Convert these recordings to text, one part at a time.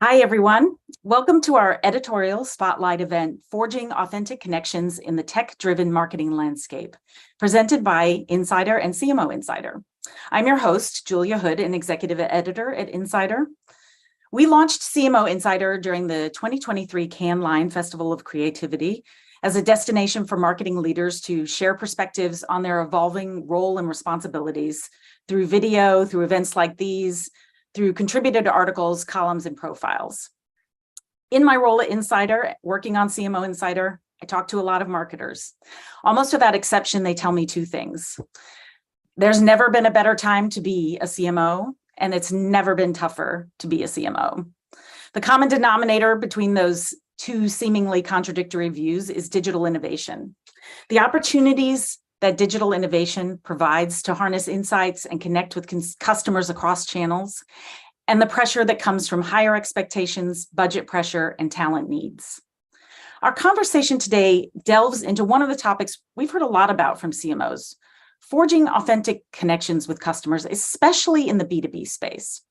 Hi, everyone. Welcome to our editorial spotlight event, Forging Authentic Connections in the Tech-Driven Marketing Landscape, presented by Insider and CMO Insider. I'm your host, Julia Hood, an executive editor at Insider. We launched CMO Insider during the 2023 Cannes Lion Festival of Creativity as a destination for marketing leaders to share perspectives on their evolving role and responsibilities through video, through events like these, through contributed articles, columns, and profiles. In my role at Insider, working on CMO Insider, I talk to a lot of marketers. Almost without exception, they tell me two things. There's never been a better time to be a CMO, and it's never been tougher to be a CMO. The common denominator between those two seemingly contradictory views is digital innovation. The opportunities that digital innovation provides to harness insights and connect with customers across channels, and the pressure that comes from higher expectations, budget pressure, and talent needs. Our conversation today delves into one of the topics we've heard a lot about from CMOs, forging authentic connections with customers, especially in the B2B space.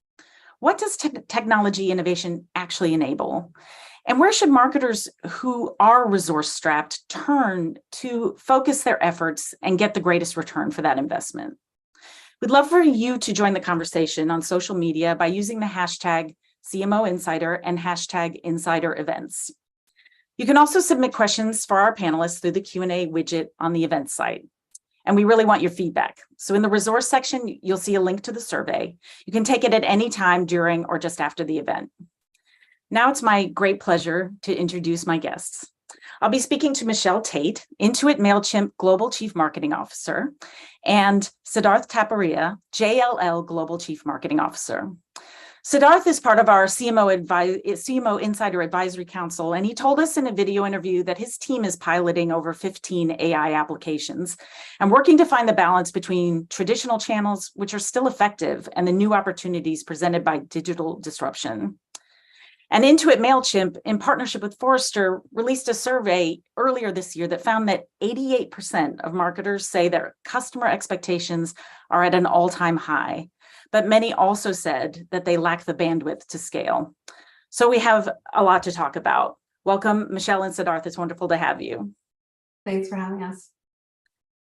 What does technology innovation actually enable? And where should marketers who are resource-strapped turn to focus their efforts and get the greatest return for that investment? We'd love for you to join the conversation on social media by using the hashtag CMO Insider and hashtag Insider Events. You can also submit questions for our panelists through the Q&A widget on the event site. And we really want your feedback. So in the resource section, you'll see a link to the survey. You can take it at any time during or just after the event. Now it's my great pleasure to introduce my guests. I'll be speaking to Michelle Taite, Intuit Mailchimp Global Chief Marketing Officer, and Siddharth Taparia, JLL Global Chief Marketing Officer. Siddharth is part of our CMO Insider Advisory Council, and he told us in a video interview that his team is piloting over 15 AI applications and working to find the balance between traditional channels, which are still effective, and the new opportunities presented by digital disruption. And Intuit Mailchimp, in partnership with Forrester, released a survey earlier this year that found that 88% of marketers say their customer expectations are at an all-time high, but many also said that they lack the bandwidth to scale. So we have a lot to talk about. Welcome, Michelle and Siddharth. It's wonderful to have you. Thanks for having us.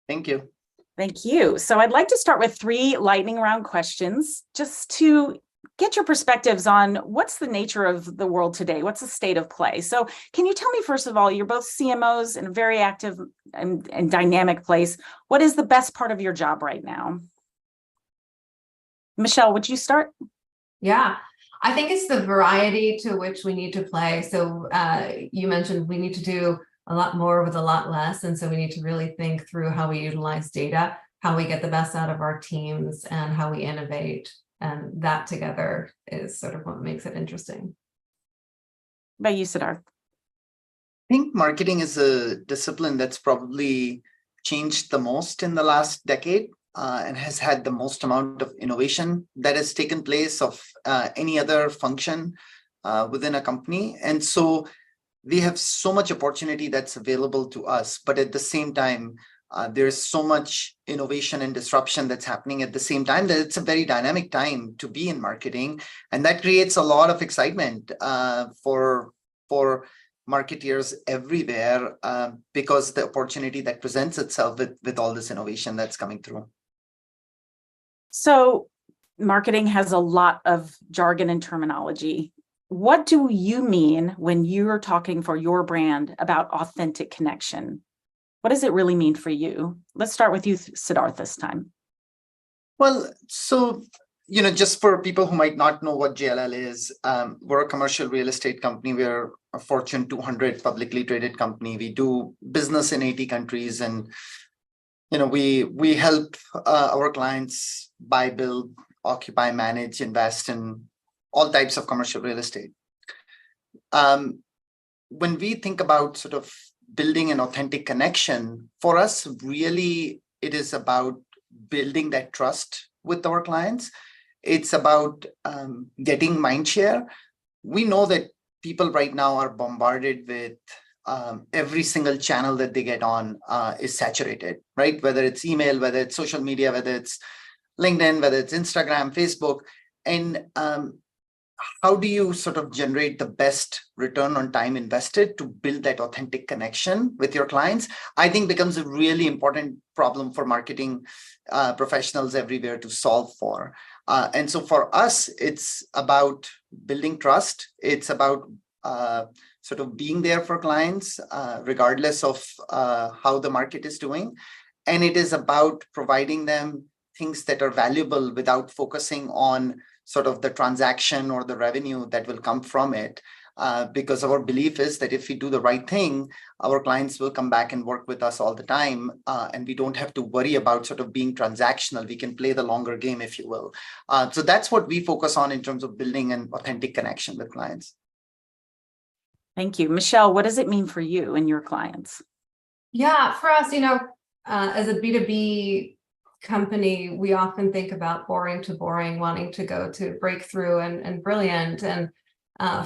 Thank you. Thank you. So I'd like to start with 3 lightning round questions just to get your perspectives on what's the nature of the world today. What's the state of play? So can you tell me, first of all, you're both CMOs in a very active and dynamic place. What is the best part of your job right now? Michelle, would you start? Yeah, I think it's the variety to which we need to play. So you mentioned we need to do a lot more with a lot less. And so we need to really think through how we utilize data, how we get the best out of our teams, and how we innovate. And that together is sort of what makes it interesting. By you, Siddharth. I think marketing is a discipline that's probably changed the most in the last decade and has had the most amount of innovation that has taken place of any other function within a company. And so we have so much opportunity that's available to us, but at the same time, there's so much innovation and disruption that's happening at the same time that it's a very dynamic time to be in marketing. And that creates a lot of excitement for marketeers everywhere because the opportunity that presents itself with all this innovation that's coming through. So marketing has a lot of jargon and terminology. What do you mean when you're talking for your brand about authentic connection? What does it really mean for you? Let's start with you, Siddharth, this time. Well, so, just for people who might not know what JLL is, we're a commercial real estate company. We're a Fortune 200 publicly traded company. We do business in 80 countries, and we help our clients buy, build, occupy, manage, invest in all types of commercial real estate. When we think about sort of building an authentic connection, for us, really, it is about building that trust with our clients. It's about getting mind share. We know that people right now are bombarded with every single channel that they get on is saturated, right? Whether it's email, whether it's social media, whether it's LinkedIn, whether it's Instagram, Facebook. And how do you sort of generate the best return on time invested to build that authentic connection with your clients, I think becomes a really important problem for marketing professionals everywhere to solve for. And so for us, it's about building trust. It's about sort of being there for clients, regardless of how the market is doing. And it is about providing them things that are valuable without focusing on sort of the transaction or the revenue that will come from it. Because our belief is that if we do the right thing, our clients will come back and work with us all the time. And we don't have to worry about sort of being transactional. We can play the longer game, if you will. So that's what we focus on in terms of building an authentic connection with clients. Thank you. Michelle, what does it mean for you and your clients? Yeah, for us, as a B2B company, we often think about boring to boring, wanting to go to breakthrough and brilliant. And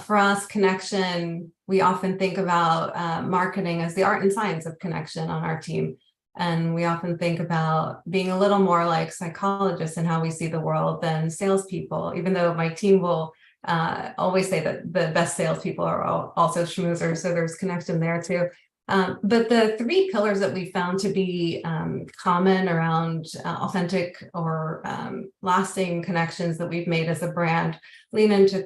for us, connection, we often think about marketing as the art and science of connection on our team. And we often think about being a little more like psychologists in how we see the world than salespeople, even though my team will always say that the best salespeople are also schmoozers. So there's connection there too. But the three pillars that we found to be common around authentic or lasting connections that we've made as a brand lean into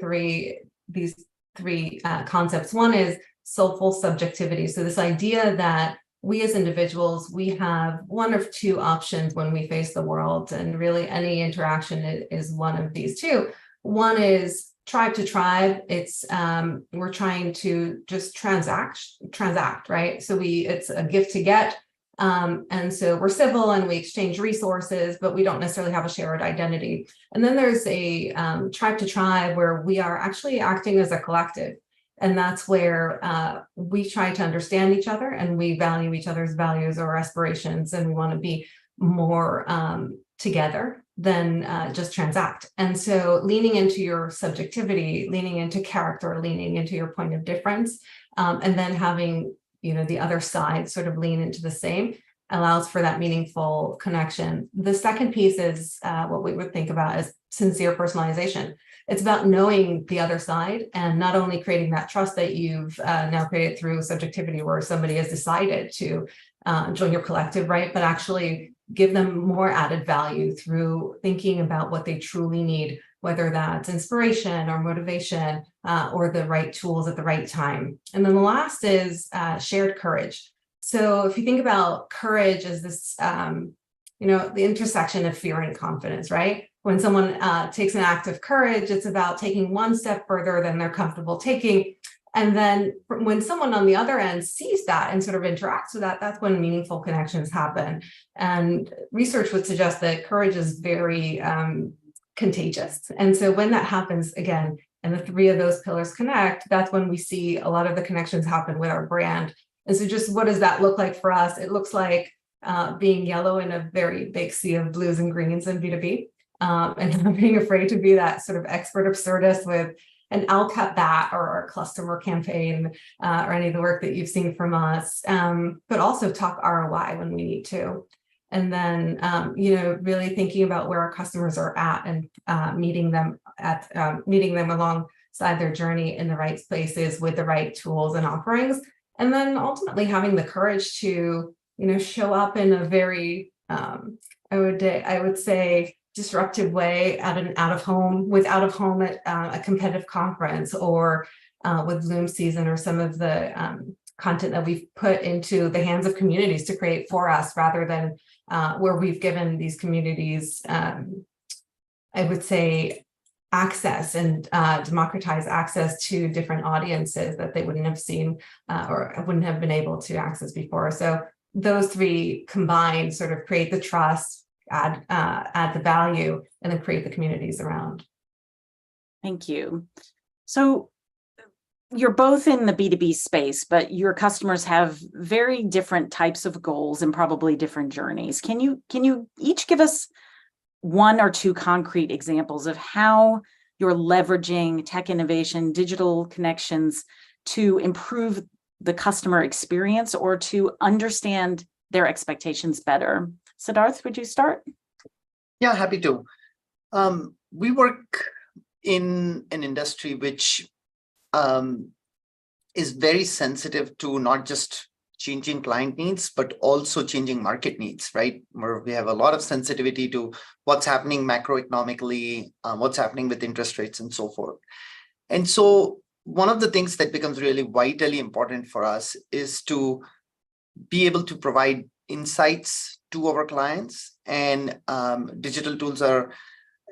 these three concepts. One is soulful subjectivity. So this idea that we as individuals, we have one of two options when we face the world, and really any interaction is one of these two. One is tribe to tribe. It's we're trying to just transact, right? So it's a gift to get. And so we're civil and we exchange resources, but we don't necessarily have a shared identity. And then there's a tribe to tribe where we are actually acting as a collective. And that's where we try to understand each other and we value each other's values or aspirations. And we want to be more together than just transact. And so leaning into your subjectivity, leaning into character, leaning into your point of difference, and then having the other side sort of lean into the same allows for that meaningful connection. The second piece is what we would think about as sincere personalization. It's about knowing the other side and not only creating that trust that you've now created through subjectivity where somebody has decided to join your collective, right? But actually give them more added value through thinking about what they truly need, whether that's inspiration or motivation or the right tools at the right time. And then the last is shared courage. So if you think about courage as this, the intersection of fear and confidence, right? When someone takes an act of courage, it's about taking one step further than they're comfortable taking. And then when someone on the other end sees that and sort of interacts with that, that's when meaningful connections happen. And research would suggest that courage is very contagious. And so when that happens again, and the three of those pillars connect, that's when we see a lot of the connections happen with our brand. And so just what does that look like for us? It looks like being yellow in a very big sea of blues and greens in B2B. And not being afraid to be that sort of expert absurdist with an I'll cut that or our customer campaign or any of the work that you've seen from us, but also talk ROI when we need to. And then, really thinking about where our customers are at and meeting them alongside their journey in the right places with the right tools and offerings. And then ultimately having the courage to, show up in a very, I would say, disruptive way at an out of home at a competitive conference or with Bloom season or some of the content that we've put into the hands of communities to create for us rather than where we've given these communities, I would say, access and democratize access to different audiences that they wouldn't have seen or wouldn't have been able to access before. So those three combined sort of create the trust, add the value, and then create the communities around. Thank you. So you're both in the B2B space, but your customers have very different types of goals and probably different journeys. Can you each give us one or two concrete examples of how you're leveraging tech innovation, digital connections to improve the customer experience or to understand their expectations better? Siddharth, would you start? Yeah, happy to. We work in an industry which is very sensitive to not just changing client needs, but also changing market needs, right? Where we have a lot of sensitivity to what's happening macroeconomically, what's happening with interest rates and so forth. And so one of the things that becomes really vitally important for us is to be able to provide insights to our clients. And digital tools are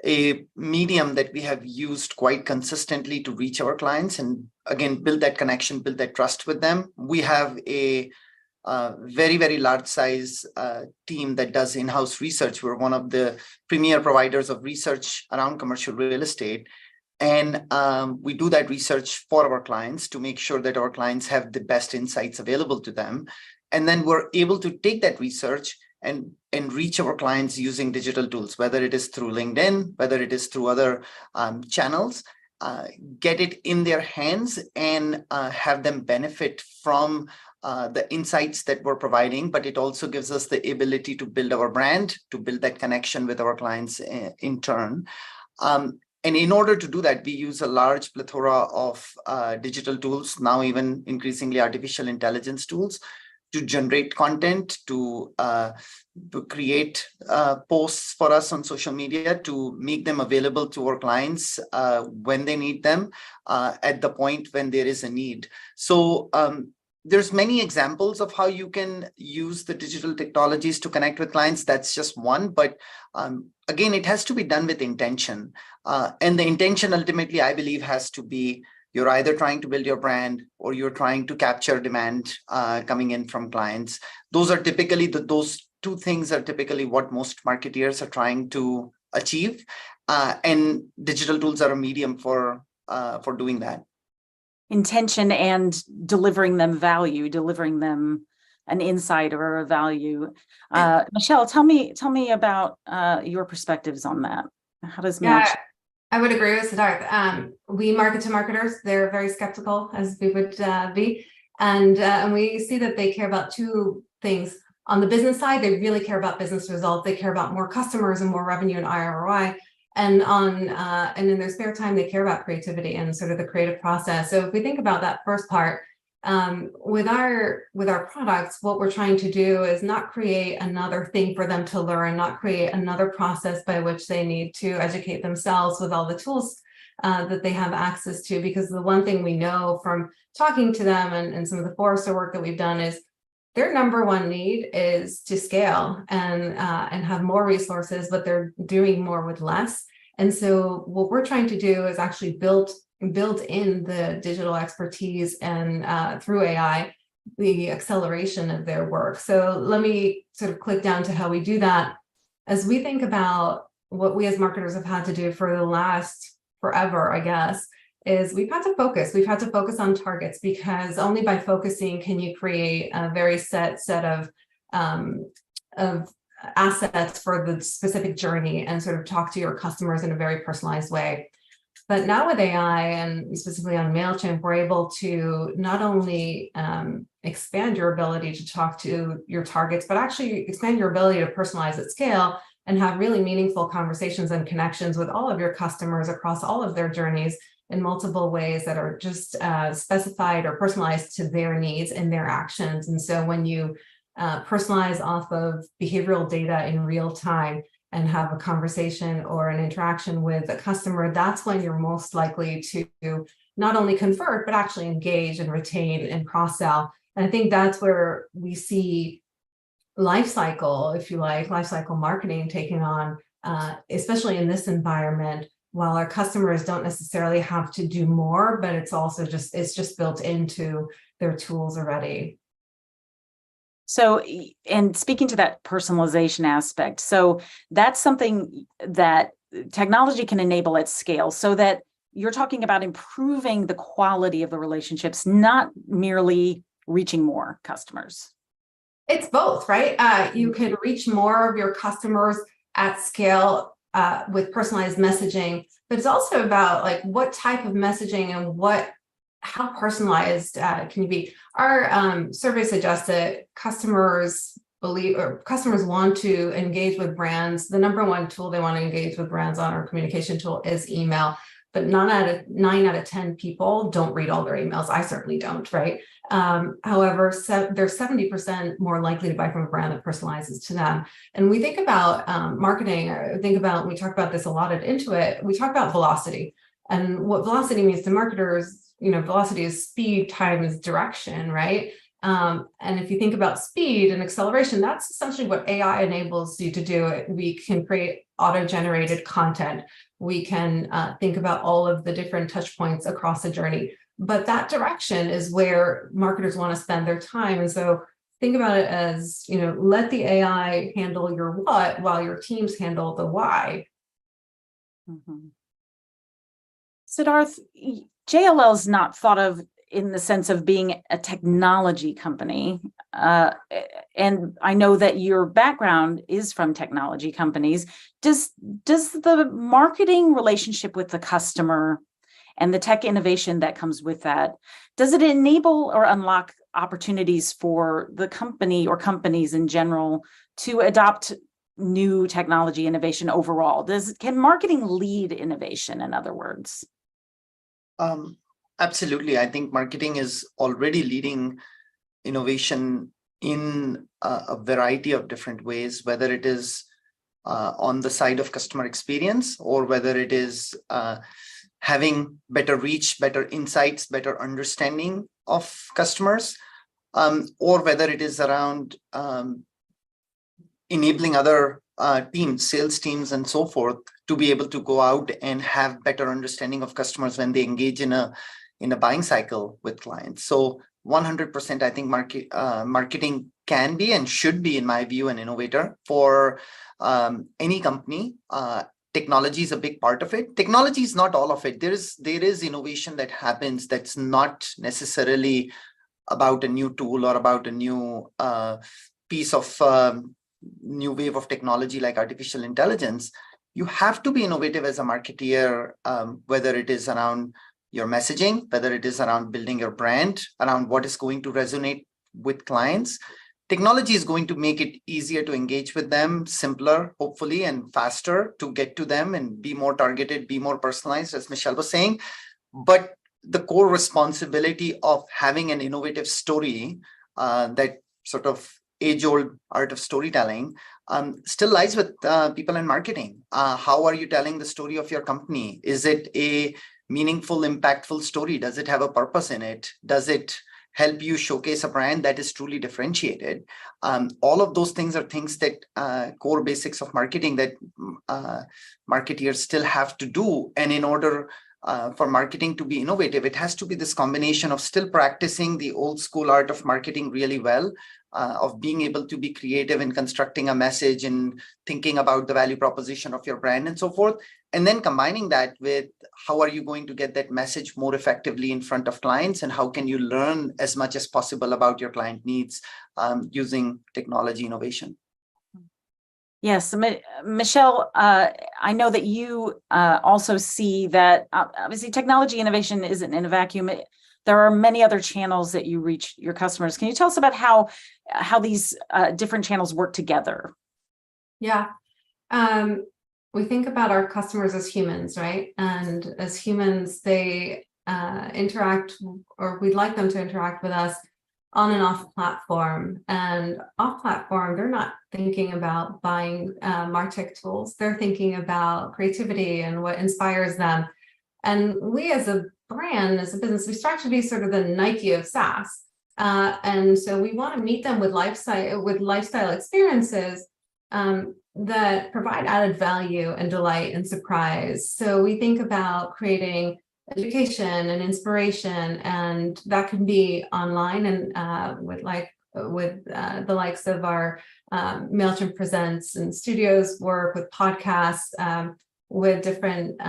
a medium that we have used quite consistently to reach our clients and again, build that connection, build that trust with them. We have a very, very large size team that does in-house research. We're one of the premier providers of research around commercial real estate. And we do that research for our clients to make sure that our clients have the best insights available to them. And then we're able to take that research and reach our clients using digital tools, whether it is through LinkedIn, whether it is through other channels, get it in their hands and have them benefit from the insights that we're providing. But it also gives us the ability to build our brand, to build that connection with our clients in turn. And in order to do that, we use a large plethora of digital tools, now even increasingly artificial intelligence tools, to generate content, to create posts for us on social media, to make them available to our clients when they need them, at the point when there is a need. So there's many examples of how you can use the digital technologies to connect with clients. That's just one, but again, it has to be done with intention. And the intention ultimately, I believe, has to be you're either trying to build your brand or you're trying to capture demand coming in from clients. Those are typically those two things are typically what most marketeers are trying to achieve. And digital tools are a medium for doing that. Intention and delivering them value, delivering them an insight or a value. Michelle, tell me about your perspectives on that. How does Mailchimp? I would agree with Siddharth. We market to marketers. They're very skeptical, as we would be. And we see that they care about two things. On the business side, they really care about business results. They care about more customers and more revenue and ROI. And and in their spare time, they care about creativity and sort of the creative process. So if we think about that first part, with our products, what we're trying to do is not create another thing for them to learn, not create another process by which they need to educate themselves with all the tools that they have access to. Because the one thing we know from talking to them and some of the Forrester work that we've done is their number one need is to scale and have more resources, but they're doing more with less. And so what we're trying to do is actually build in the digital expertise and through AI, the acceleration of their work. So let me sort of click down to how we do that. As we think about what we as marketers have had to do for the last forever, I guess, is we've had to focus. We've had to focus on targets, because only by focusing can you create a very set of assets for the specific journey and sort of talk to your customers in a very personalized way. But now with AI, and specifically on Mailchimp, we're able to not only expand your ability to talk to your targets, but actually expand your ability to personalize at scale and have really meaningful conversations and connections with all of your customers across all of their journeys in multiple ways that are just specified or personalized to their needs and their actions. And so when you personalize off of behavioral data in real time and have a conversation or an interaction with a customer, that's when you're most likely to not only convert, but actually engage and retain and cross-sell. And I think that's where we see lifecycle, if you like, lifecycle marketing taking on, especially in this environment, while our customers don't necessarily have to do more, but it's also just built into their tools already. So, and speaking to that personalization aspect, so that's something that technology can enable at scale, so that you're talking about improving the quality of the relationships, not merely reaching more customers. It's both, right? You can reach more of your customers at scale with personalized messaging, but it's also about like what type of messaging and how personalized can you be? Our survey suggests that customers want to engage with brands. The number one tool they want to engage with brands on, our communication tool, is email. but 9 out of 10 people don't read all their emails. I certainly don't, right? However, they're 70% more likely to buy from a brand that personalizes to them. And we think about marketing, we talk about this a lot at Intuit, we talk about velocity. And what velocity means to marketers, velocity is speed times direction, right? And if you think about speed and acceleration, that's essentially what AI enables you to do. We can create auto-generated content. We can think about all of the different touch points across a journey. But that direction is where marketers want to spend their time. And so think about it as, let the AI handle your what while your teams handle the why. Mm-hmm. Siddharth, JLL is not thought of in the sense of being a technology company. And I know that your background is from technology companies. Does the marketing relationship with the customer and the tech innovation that comes with that, does it enable or unlock opportunities for the company or companies in general to adopt new technology innovation overall? Can marketing lead innovation, in other words? Absolutely. I think marketing is already leading innovation in a variety of different ways, whether it is on the side of customer experience or whether it is having better reach, better insights, better understanding of customers, or whether it is around enabling other teams, sales teams, and so forth, to be able to go out and have better understanding of customers when they engage in a buying cycle with clients. So 100%, I think marketing can be and should be, in my view, an innovator for any company. Technology is a big part of it. Technology is not all of it. There is innovation that happens that's not necessarily about a new tool or about a new piece of new wave of technology like artificial intelligence. You have to be innovative as a marketeer, whether it is around your messaging, whether it is around building your brand, around what is going to resonate with clients. Technology is going to make it easier to engage with them, simpler, hopefully, and faster to get to them and be more targeted, be more personalized, as Michelle was saying. But the core responsibility of having an innovative story, that sort of age-old art of storytelling, still lies with people in marketing. How are you telling the story of your company? Is it a meaningful, impactful story? Does it have a purpose in it? Does it help you showcase a brand that is truly differentiated? All of those things are things that core basics of marketing that marketeers still have to do. And in order for marketing to be innovative, it has to be this combination of still practicing the old school art of marketing really well, of being able to be creative in constructing a message and thinking about the value proposition of your brand and so forth. And then combining that with how are you going to get that message more effectively in front of clients, and how can you learn as much as possible about your client needs using technology innovation. Yes, Michelle, I know that you also see that obviously technology innovation isn't in a vacuum. There are many other channels that you reach your customers. Can you tell us about how these different channels work together? Yeah. We think about our customers as humans, right? And as humans, they interact, or we'd like them to interact with us on and off platform. And off platform, they're not thinking about buying MarTech tools. They're thinking about creativity and what inspires them. And we as a brand, as a business, we strive to be sort of the Nike of SaaS. And so we want to meet them with lifestyle experiences that provide added value and delight and surprise. So we think about creating education and inspiration, and that can be online and with the likes of our Mailchimp Presents and studios work, with podcasts, with different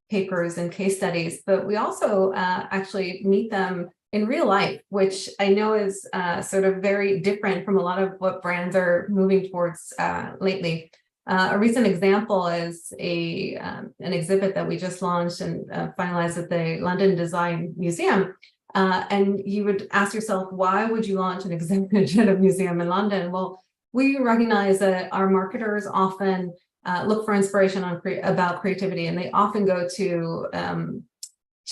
papers and case studies. But we also actually meet them in real life, which I know is sort of very different from a lot of what brands are moving towards lately. A recent example is an exhibit that we just launched and finalized at the London Design Museum. And you would ask yourself, why would you launch an exhibit at a museum in London? Well, we recognize that our marketers often look for inspiration about creativity, and they often go to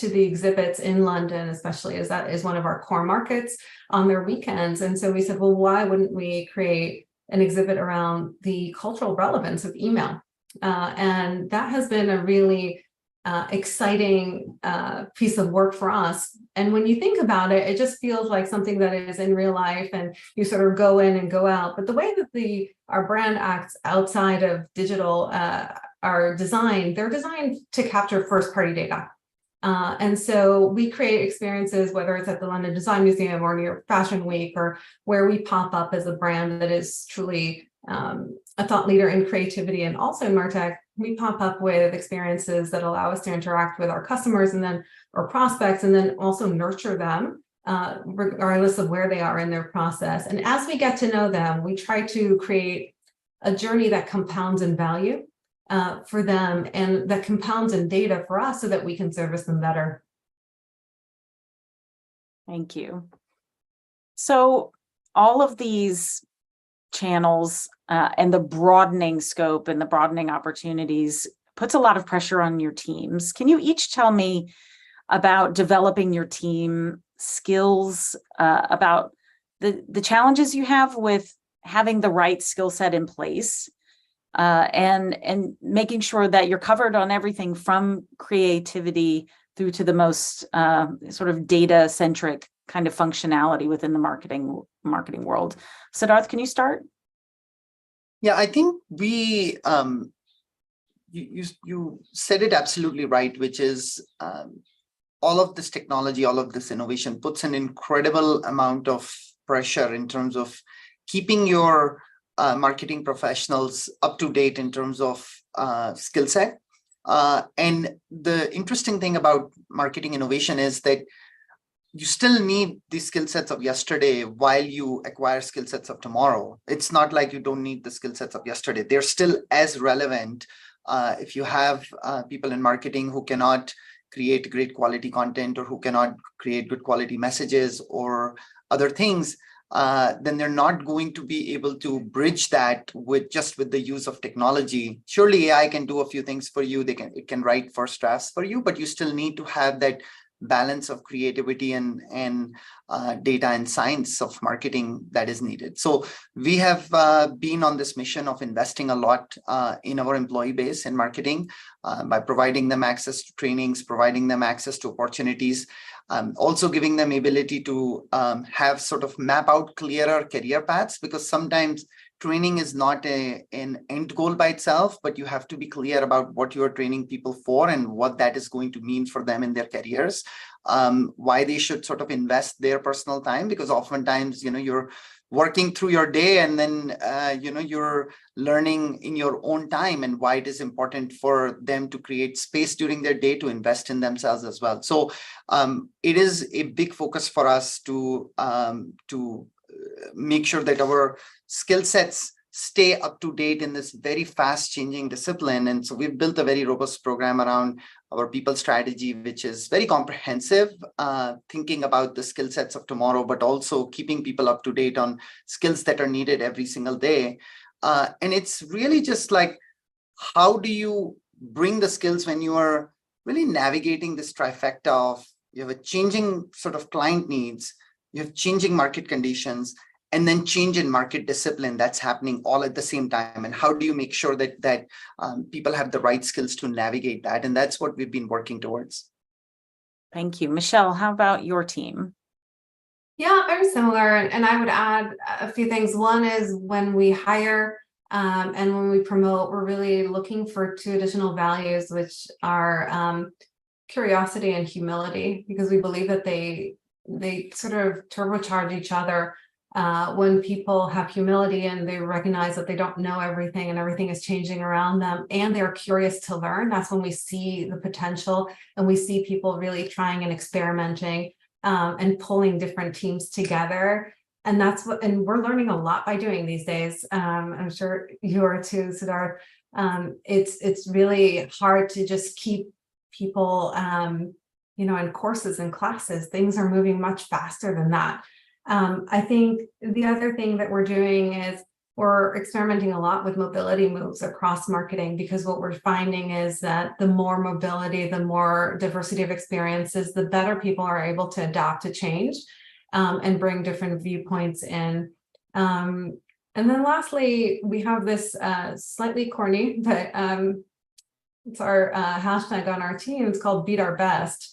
the exhibits in London, especially as that is one of our core markets, on their weekends. And so we said, well, why wouldn't we create an exhibit around the cultural relevance of email? And that has been a really exciting piece of work for us. And when you think about it, it just feels like something that is in real life and you sort of go in and go out. But the way that our brand acts outside of digital are designed, they're designed to capture first-party data. And so we create experiences, whether it's at the London Design Museum or near Fashion Week, or where we pop up as a brand that is truly a thought leader in creativity. And also in MarTech, we pop up with experiences that allow us to interact with our customers and then our prospects, and then also nurture them regardless of where they are in their process. And as we get to know them, we try to create a journey that compounds in value for them, and that compounds in data for us so that we can service them better. Thank you. So all of these channels and the broadening scope and the broadening opportunities puts a lot of pressure on your teams. Can you each tell me about developing your team skills, about the challenges you have with having the right skill set in place, and making sure that you're covered on everything from creativity through to the most sort of data-centric kind of functionality within the marketing world? Siddharth, can you start? Yeah, I think we you said it absolutely right, which is all of this technology, all of this innovation puts an incredible amount of pressure in terms of keeping your marketing professionals up to date in terms of skill set. And the interesting thing about marketing innovation is that you still need the skill sets of yesterday while you acquire skill sets of tomorrow. It's not like you don't need the skill sets of yesterday. They're still as relevant. If you have people in marketing who cannot create great quality content, or who cannot create good quality messages or other things, then they're not going to be able to bridge that with the use of technology. Surely AI can do a few things for you. It can write first drafts for you, but you still need to have that balance of creativity and data and science of marketing that is needed. So we have been on this mission of investing a lot in our employee base in marketing by providing them access to trainings, providing them access to opportunities, also giving them ability to have sort of map out clearer career paths, because sometimes training is not an end goal by itself, but you have to be clear about what you are training people for and what that is going to mean for them in their careers, why they should sort of invest their personal time, because oftentimes, you're working through your day and then, you're learning in your own time, and why it is important for them to create space during their day to invest in themselves as well. So it is a big focus for us to make sure that our skill sets stay up to date in this very fast changing discipline. And so we've built a very robust program around our people strategy, which is very comprehensive, thinking about the skill sets of tomorrow, but also keeping people up to date on skills that are needed every single day. And it's really just like, how do you bring the skills when you are really navigating this trifecta of, you have a changing sort of client needs, you have changing market conditions, and then change in market discipline that's happening all at the same time. And how do you make sure that people have the right skills to navigate that? And that's what we've been working towards. Thank you. Michelle, how about your team? Yeah, very similar. And I would add a few things. One is when we hire and when we promote, we're really looking for two additional values, which are curiosity and humility, because we believe that they sort of turbocharge each other. When people have humility and they recognize that they don't know everything and everything is changing around them, and they're curious to learn, that's when we see the potential, and we see people really trying and experimenting and pulling different teams together. And and we're learning a lot by doing these days. I'm sure you are too, Siddharth. It's really hard to just keep people, in courses and classes. Things are moving much faster than that. I think the other thing that we're doing is we're experimenting a lot with mobility moves across marketing, because what we're finding is that the more mobility, the more diversity of experiences, the better people are able to adapt to change and bring different viewpoints in. And then lastly, we have this slightly corny, but it's our hashtag on our team. It's called Beat Our Best.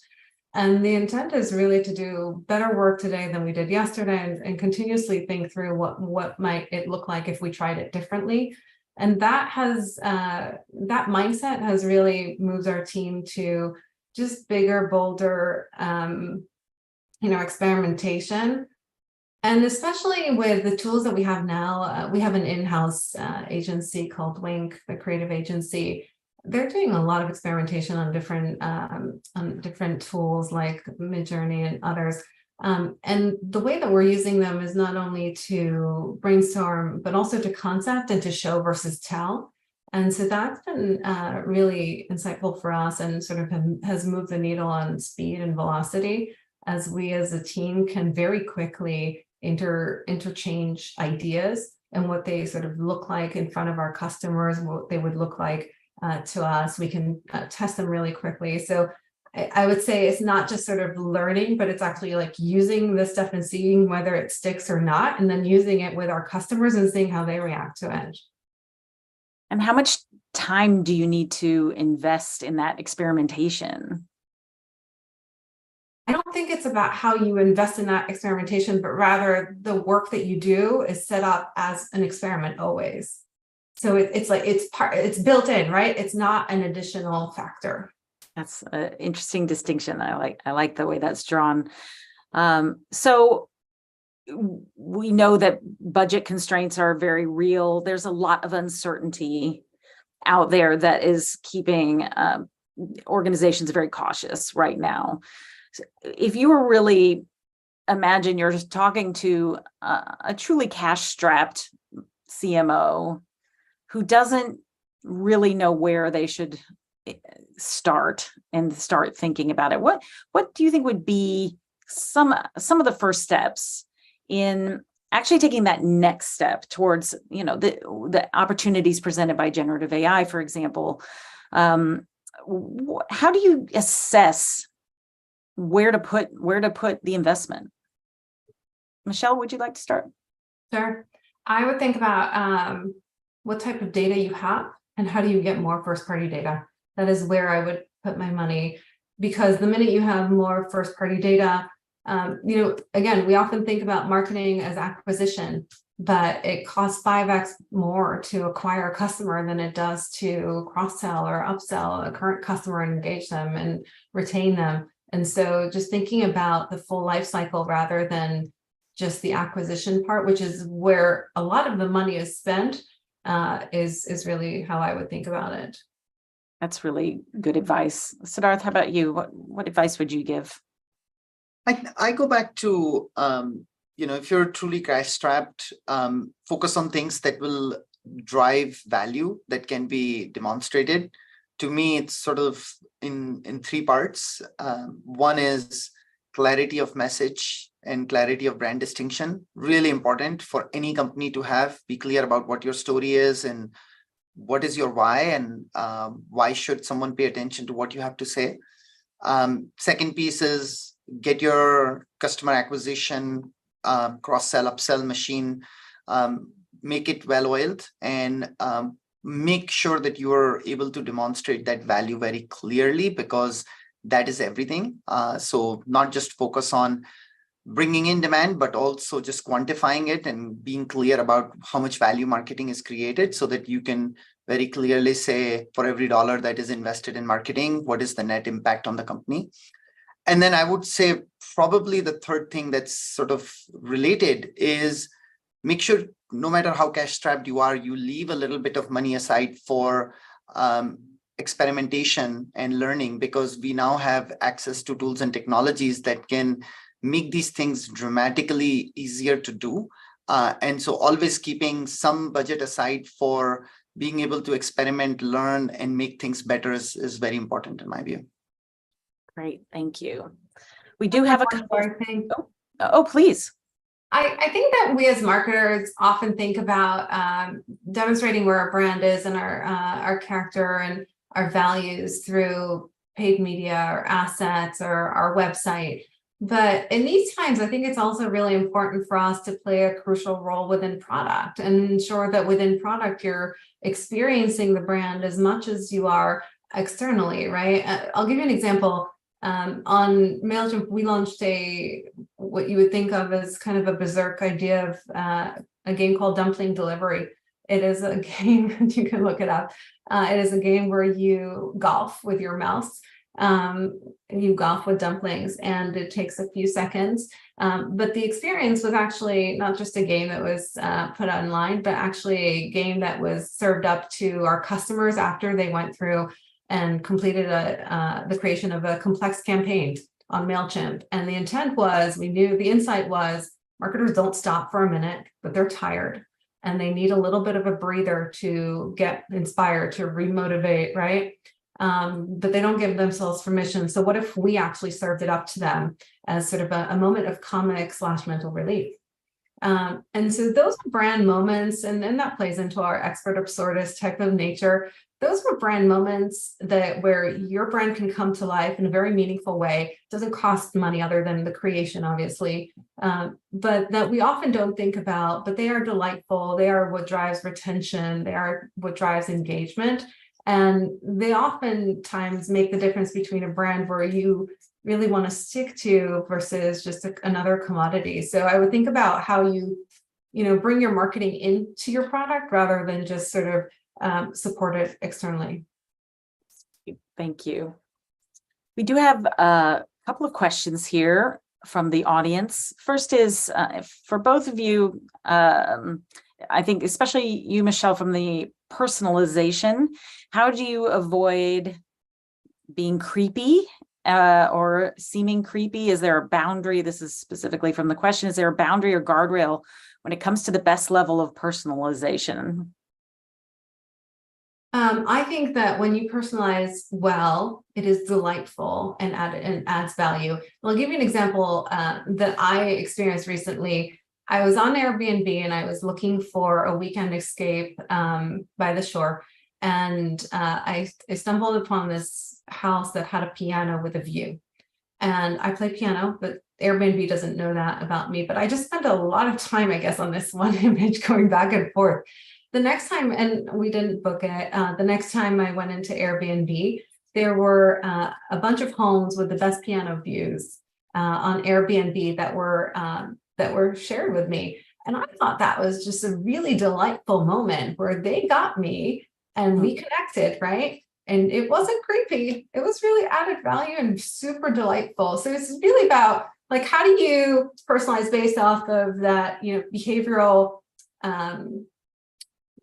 And the intent is really to do better work today than we did yesterday, and continuously think through what might it look like if we tried it differently. And that has that mindset has really moved our team to just bigger, bolder, experimentation. And especially with the tools that we have now, we have an in-house agency called Wink, the creative agency. They're doing a lot of experimentation on different tools like Midjourney and others. And the way that we're using them is not only to brainstorm, but also to concept and to show versus tell. And so that's been really insightful for us, and sort of has moved the needle on speed and velocity, as we as a team can very quickly interchange ideas and what they sort of look like in front of our customers, what they would look like to us. We can test them really quickly. So I would say it's not just sort of learning, but it's actually like using this stuff and seeing whether it sticks or not, and then using it with our customers and seeing how they react to it. And how much time do you need to invest in that experimentation? I don't think it's about how you invest in that experimentation, but rather the work that you do is set up as an experiment always. So it's built in, right? It's not an additional factor. That's an interesting distinction. I like the way that's drawn. So we know that budget constraints are very real. There's a lot of uncertainty out there that is keeping organizations very cautious right now. So if you were really, imagine you're just talking to a truly cash-strapped CMO who doesn't really know where they should start thinking about it. What do you think would be some of the first steps in actually taking that next step towards, the opportunities presented by generative AI, for example? How do you assess where to put the investment? Michelle, would you like to start? Sure. I would think about what type of data you have and how do you get more first-party data. That is where I would put my money, because the minute you have more first-party data, again, we often think about marketing as acquisition, but it costs 5x more to acquire a customer than it does to cross-sell or upsell a current customer and engage them and retain them. And so just thinking about the full life cycle rather than just the acquisition part, which is where a lot of the money is spent, is really how I would think about it. That's really good advice. Siddharth, how about you? What advice would you give? I go back to, if you're truly cash-strapped, focus on things that will drive value that can be demonstrated. To me, it's sort of in three parts. One is clarity of message and clarity of brand distinction. Really important for any company to have. Be clear about what your story is and what is your why, and why should someone pay attention to what you have to say. Second piece is get your customer acquisition, cross-sell, upsell machine, make it well-oiled, and make sure that you are able to demonstrate that value very clearly, because that is everything. So not just focus on bringing in demand, but also just quantifying it and being clear about how much value marketing is created, so that you can very clearly say, for every dollar that is invested in marketing, what is the net impact on the company? And then I would say probably the third thing that's sort of related is make sure, no matter how cash-strapped you are, you leave a little bit of money aside for experimentation and learning, because we now have access to tools and technologies that can make these things dramatically easier to do. And so always keeping some budget aside for being able to experiment, learn, and make things better is very important in my view. Great, thank you. We do have a couple. Thing. Oh, please. I think that we as marketers often think about demonstrating where our brand is and our character and our values through paid media or assets or our website. But in these times, I think it's also really important for us to play a crucial role within product and ensure that within product, you're experiencing the brand as much as you are externally, right? I'll give you an example. On Mailchimp, we launched what you would think of as kind of a berserk idea of a game called Dumpling Delivery. It is a game, you can look it up. It is a game where you golf with your mouse. You golf with dumplings, and it takes a few seconds. But the experience was actually not just a game that was put online, but actually a game that was served up to our customers after they went through and completed the creation of a complex campaign on Mailchimp. And the intent was, we knew the insight was, marketers don't stop for a minute, but they're tired and they need a little bit of a breather to get inspired, to remotivate, right? But they don't give themselves permission. So what if we actually served it up to them as sort of a moment of comic/mental relief? And so those are brand moments, and then that plays into our expert absurdist type of nature. Those were brand moments where your brand can come to life in a very meaningful way. It doesn't cost money other than the creation, obviously, but that we often don't think about, but they are delightful. They are what drives retention. They are what drives engagement. And they oftentimes make the difference between a brand where you really want to stick to versus just another commodity. So I would think about how you bring your marketing into your product rather than just sort of support it externally. Thank you. We do have a couple of questions here from the audience. First is for both of you, I think especially you, Michelle, from the personalization, how do you avoid being creepy or seeming creepy? Is there a boundary? This is specifically from the question. Is there a boundary or guardrail when it comes to the best level of personalization? I think that when you personalize well, it is delightful and adds value. I'll give you an example that I experienced recently. I was on Airbnb and I was looking for a weekend escape by the shore. And I stumbled upon this house that had a piano with a view. And I play piano, but Airbnb doesn't know that about me. But I just spent a lot of time, I guess, on this one image going back and forth. The next time, and we didn't book it, the next time I went into Airbnb, there were a bunch of homes with the best piano views on Airbnb that were shared with me. And I thought that was just a really delightful moment where they got me and we connected, right? And it wasn't creepy. It was really added value and super delightful. So it's really about, like, how do you personalize based off of that, behavioral,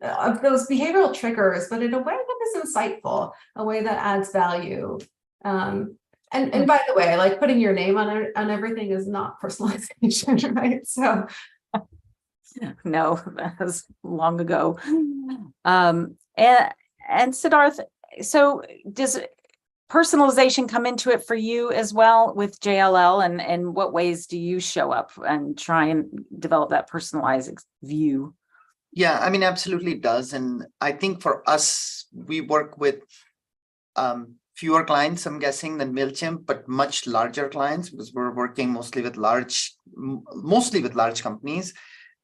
of those behavioral triggers, but in a way that is insightful, a way that adds value. And by the way, like, putting your name on everything is not personalization, right? So no, that was long ago. And Siddharth, so does personalization come into it for you as well with JLL, and what ways do you show up and try and develop that personalized view? Yeah, I mean, absolutely does. And I think for us, we work with fewer clients, I'm guessing, than Mailchimp, but much larger clients, because we're working mostly with large companies.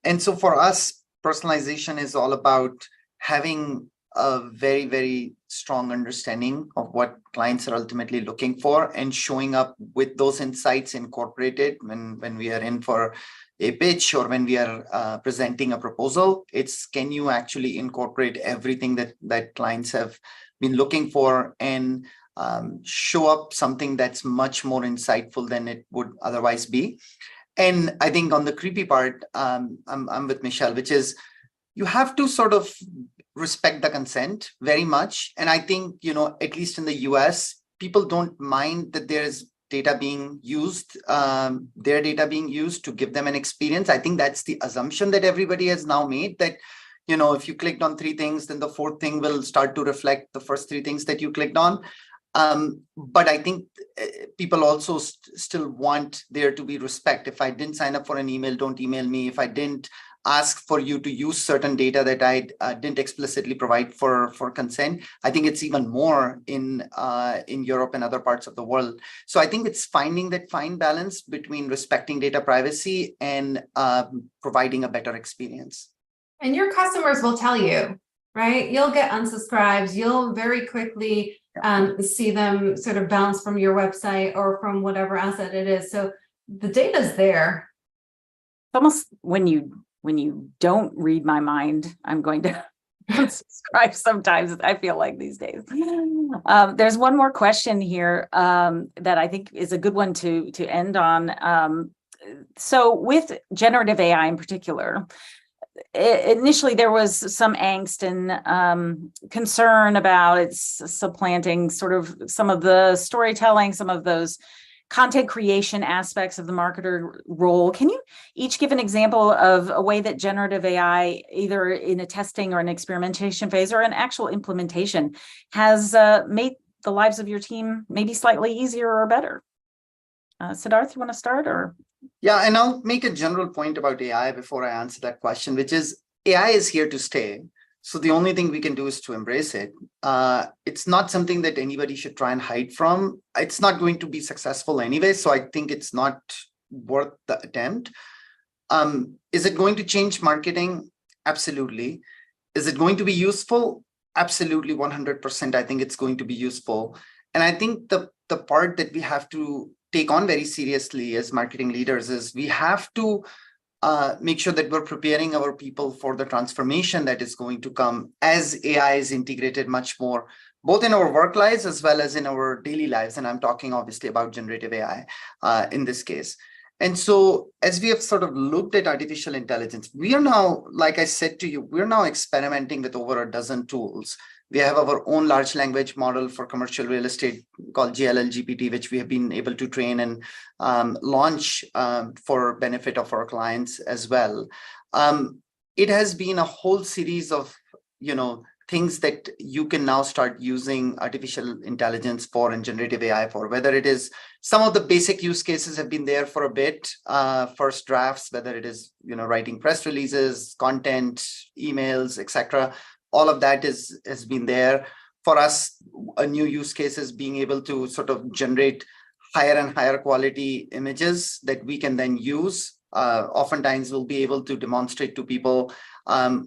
And so for us, personalization is all about having a very, very strong understanding of what clients are ultimately looking for and showing up with those insights incorporated when we are in for a pitch or when we are presenting a proposal. It's, can you actually incorporate everything that clients have been looking for and show up something that's much more insightful than it would otherwise be. And I think on the creepy part, I'm with Michelle, which is you have to sort of respect the consent very much. And I think, at least in the US, people don't mind that there is data being used, their data being used to give them an experience. I think that's the assumption that everybody has now made, that, if you clicked on 3 things, then the 4th thing will start to reflect the first 3 things that you clicked on. But I think people also still want there to be respect. If I didn't sign up for an email, don't email me. If I didn't ask for you to use certain data that I didn't explicitly provide for consent, I think it's even more in Europe and other parts of the world. So I think it's finding that fine balance between respecting data privacy and providing a better experience. And your customers will tell you, right? You'll get unsubscribes. You'll very quickly see them sort of bounce from your website or from whatever asset it is. So the data's there. Almost when you don't read my mind, I'm going to unsubscribe sometimes, I feel like these days. There's one more question here that I think is a good one to end on. So with generative AI in particular, initially there was some angst and concern about its supplanting sort of some of the storytelling, some of those content creation aspects of the marketer role. Can you each give an example of a way that generative AI, either in a testing or an experimentation phase or an actual implementation, has made the lives of your team maybe slightly easier or better? Siddharth, you want to start? Or yeah, and I'll make a general point about AI before I answer that question, which is AI is here to stay. So the only thing we can do is to embrace it. It's not something that anybody should try and hide from. It's not going to be successful anyway, so I think it's not worth the attempt. Is it going to change marketing? Absolutely. Is it going to be useful? Absolutely, 100%. I think it's going to be useful. And I think the part that we have to take on very seriously as marketing leaders is we have to make sure that we're preparing our people for the transformation that is going to come as AI is integrated much more, both in our work lives as well as in our daily lives. And I'm talking obviously about generative AI in this case. And so as we have sort of looked at artificial intelligence, we are now, like I said to you, we're now experimenting with over a dozen tools. We have our own large language model for commercial real estate called GLL-GPT, which we have been able to train and launch for benefit of our clients as well. It has been a whole series of, things that you can now start using artificial intelligence for and generative AI for, whether it is some of the basic use cases have been there for a bit, first drafts, whether it is, writing press releases, content, emails, etc. All of that has been there. For us, a new use case is being able to sort of generate higher and higher quality images that we can then use. Oftentimes we'll be able to demonstrate to people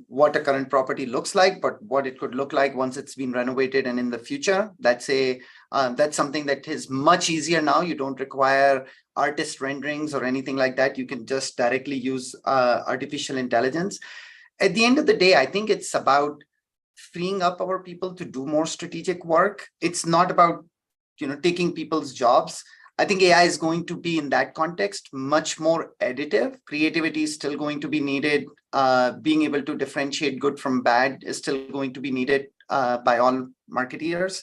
what a current property looks like, but what it could look like once it's been renovated and in the future. That's something that is much easier now. You don't require artist renderings or anything like that. You can just directly use artificial intelligence. At the end of the day, I think it's about freeing up our people to do more strategic work. It's not about, taking people's jobs. I think AI is going to be, in that context, much more additive. Creativity is still going to be needed. Being able to differentiate good from bad is still going to be needed by all marketeers.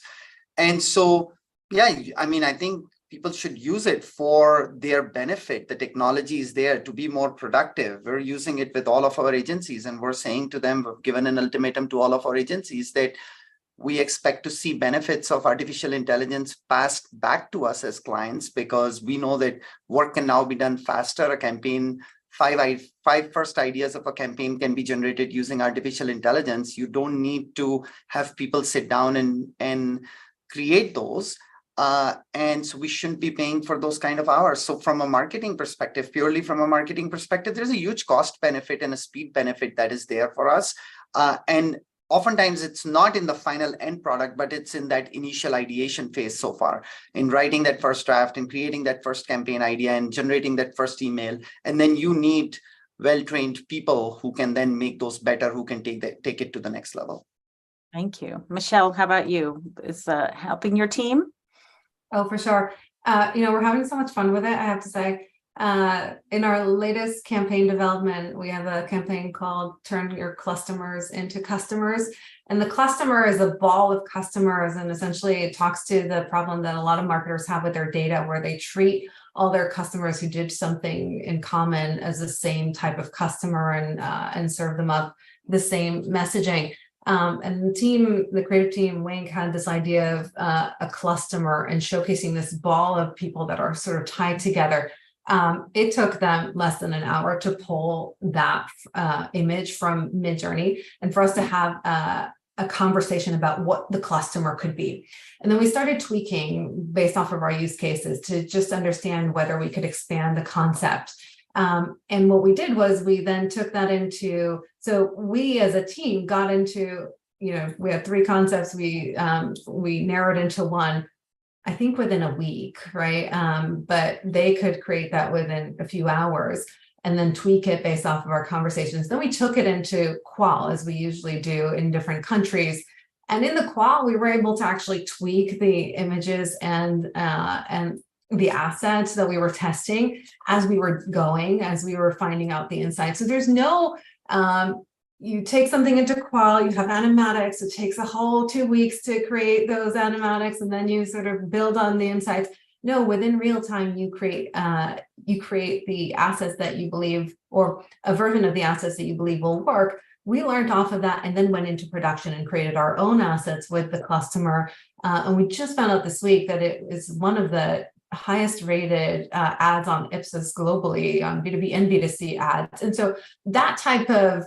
And so, yeah, I think people should use it for their benefit. The technology is there to be more productive. We're using it with all of our agencies, and we're saying to them, we've given an ultimatum to all of our agencies that we expect to see benefits of artificial intelligence passed back to us as clients, because we know that work can now be done faster. A campaign, five first ideas of a campaign can be generated using artificial intelligence. You don't need to have people sit down and create those. And so we shouldn't be paying for those kind of hours. So from a marketing perspective, purely from a marketing perspective, there's a huge cost benefit and a speed benefit that is there for us. And oftentimes it's not in the final end product, but it's in that initial ideation phase so far, in writing that first draft and creating that first campaign idea and generating that first email. And then you need well-trained people who can then make those better, who can take it to the next level. Thank you. Michelle, how about you? Is helping your team? Oh, for sure. We're having so much fun with it, I have to say. In our latest campaign development, we have a campaign called Turn Your Customers into Customers. And the customer is a ball of customers, and essentially it talks to the problem that a lot of marketers have with their data, where they treat all their customers who did something in common as the same type of customer and serve them up the same messaging. And the creative team, Wink, had this idea of a cluster and showcasing this ball of people that are sort of tied together. It took them less than an hour to pull that image from Midjourney and for us to have a conversation about what the customer could be. And then we started tweaking based off of our use cases to just understand whether we could expand the concept. And what we did was we then took that into, so we as a team got into, we had 3 concepts, we narrowed into one, I think within a week, right? But they could create that within a few hours and then tweak it based off of our conversations. Then we took it into qual, as we usually do in different countries. And in the qual, we were able to actually tweak the images and the assets that we were testing as we were going, as we were finding out the insights. So there's no, you take something into qual, you have animatics, it takes a whole 2 weeks to create those animatics, and then you sort of build on the insights. No, within real time, you create the assets that you believe, or a version of the assets that you believe will work. We learned off of that and then went into production and created our own assets with the customer. And we just found out this week that it is one of the highest rated ads on Ipsos globally on B2B and B2C ads. And so that type of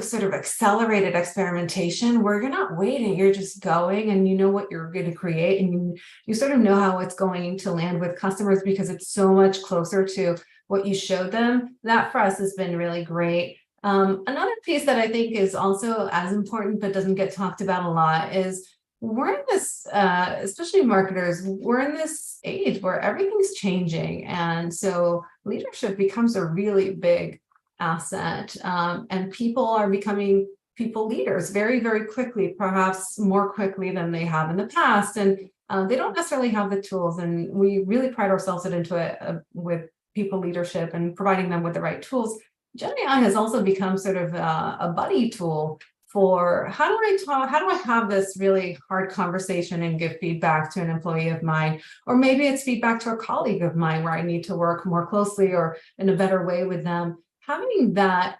sort of accelerated experimentation where you're not waiting, you're just going and you know what you're going to create, and you sort of know how it's going to land with customers because it's so much closer to what you showed them. That for us has been really great. Another piece that I think is also as important but doesn't get talked about a lot is we're in this, especially marketers, we're in this age where everything's changing. And so leadership becomes a really big asset, and people are becoming people leaders very, very quickly, perhaps more quickly than they have in the past. And they don't necessarily have the tools. And we really pride ourselves into it with people leadership and providing them with the right tools. Gen AI has also become sort of a buddy tool for how do I have this really hard conversation and give feedback to an employee of mine, or maybe it's feedback to a colleague of mine where I need to work more closely or in a better way with them. Having that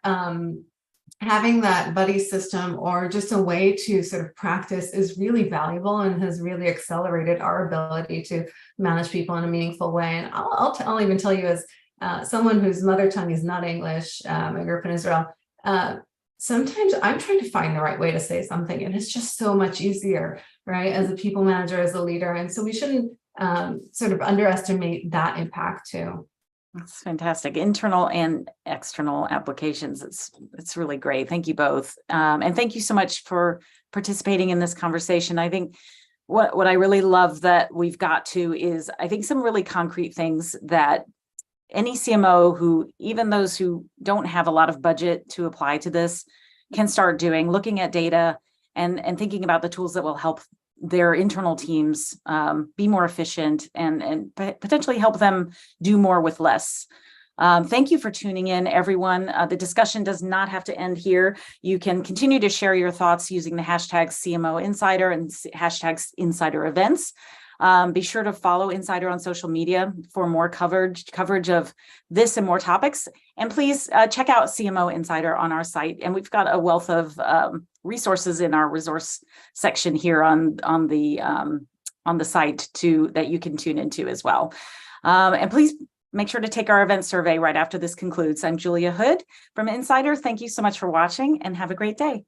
buddy system or just a way to sort of practice is really valuable and has really accelerated our ability to manage people in a meaningful way. And I'll even tell you, as someone whose mother tongue is not English, I grew up in Israel, sometimes I'm trying to find the right way to say something, and it's just so much easier, right? As a people manager, as a leader. And so we shouldn't sort of underestimate that impact too. That's fantastic. Internal and external applications. It's really great. Thank you both. And thank you so much for participating in this conversation. I think what I really love that we've got to is, I think, some really concrete things that any CMO who, even those who don't have a lot of budget to apply to this, can start doing, looking at data and thinking about the tools that will help their internal teams be more efficient and potentially help them do more with less. Thank you for tuning in, everyone. The discussion does not have to end here. You can continue to share your thoughts using the hashtag CMO Insider and hashtag Insider Events. Be sure to follow Insider on social media for more coverage of this and more topics. And please check out CMO Insider on our site. And we've got a wealth of resources in our resource section here on the site that you can tune into as well. And please make sure to take our event survey right after this concludes. I'm Julia Hood from Insider. Thank you so much for watching and have a great day.